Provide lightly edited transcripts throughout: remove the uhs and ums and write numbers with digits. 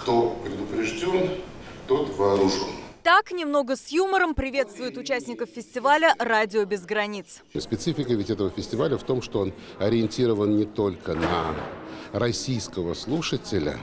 Кто предупрежден, тот вооружен. Так, немного с юмором приветствует участников фестиваля «Радио без границ». Специфика ведь этого фестиваля в том, что он ориентирован не только на российского слушателя,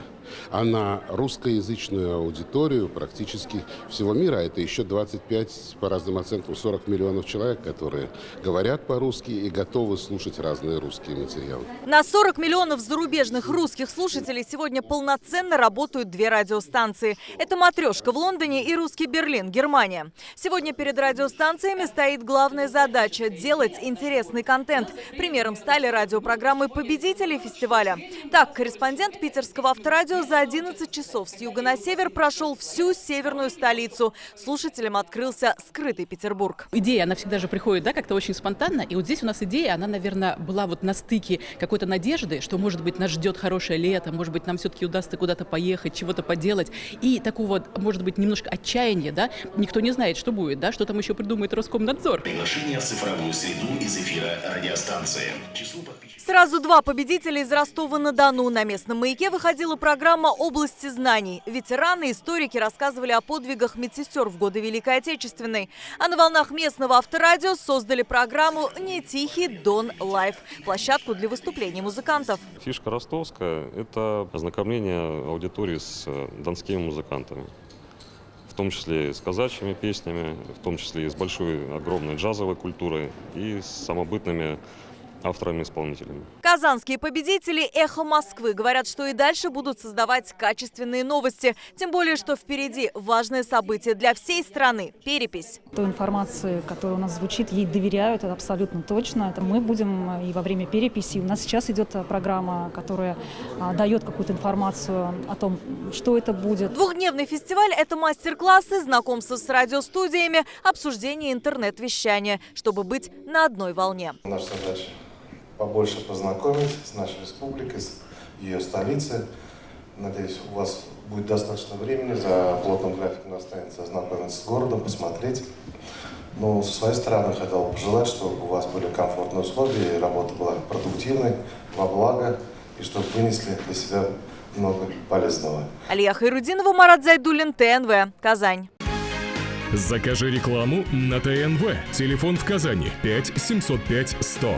а на русскоязычную аудиторию практически всего мира. Это еще 25, по разным оценкам, 40 миллионов человек, которые говорят по-русски и готовы слушать разные русские материалы. На 40 миллионов зарубежных русских слушателей сегодня полноценно работают две радиостанции. Это «Матрешка» в Лондоне и «Русский Берлин», Германия. Сегодня перед радиостанциями стоит главная задача – делать интересный контент. Примером стали радиопрограммы победителей фестиваля. Так, корреспондент питерского авторадио за 11 часов с юга на север прошел всю северную столицу. Слушателям открылся скрытый Петербург. Идея, она всегда же приходит, как-то очень спонтанно. И вот здесь у нас идея, она, наверное, была вот на стыке какой-то надежды, что, может быть, нас ждет хорошее лето, может быть, нам все-таки удастся куда-то поехать, чего-то поделать. И такого, может быть, немножко отчаяния, Никто не знает, что будет, что там еще придумает Роскомнадзор. Приглашение в цифровую среду из эфира радиостанции. Сразу два победителя из Ростова-на-Дону. На местном «Маяке» выходила программа «Области знаний». Ветераны, историки рассказывали о подвигах медсестер в годы Великой Отечественной. А на волнах местного авторадио создали программу «Не тихий Дон Лайв» – площадку для выступлений музыкантов. Фишка ростовская – это ознакомление аудитории с донскими музыкантами. В том числе и с казачьими песнями, в том числе и с большой, огромной джазовой культурой и с самобытными авторами-исполнителями. Казанские победители «Эхо Москвы» говорят, что и дальше будут создавать качественные новости. Тем более, что впереди важное событие для всей страны – перепись. Той информации, которая у нас звучит, ей доверяют, это абсолютно точно. Это мы будем и во время переписи. У нас сейчас идет программа, которая дает какую-то информацию о том, что это будет. Двухдневный фестиваль – это мастер-классы, знакомство с радиостудиями, обсуждение интернет-вещания, чтобы быть на одной волне. Наша задача – побольше познакомить с нашей республикой, с ее столицей. Надеюсь, у вас будет достаточно времени, за плотным графиком останется ознакомиться с городом, посмотреть. Но со своей стороны хотел пожелать, чтобы у вас были комфортные условия, и работа была продуктивной, во благо, и чтобы вынесли для себя много полезного. Алия Хайрудинова, Марат Зайдуллин, ТНВ, Казань. Закажи рекламу на ТНВ. Телефон в Казани 5 705 100.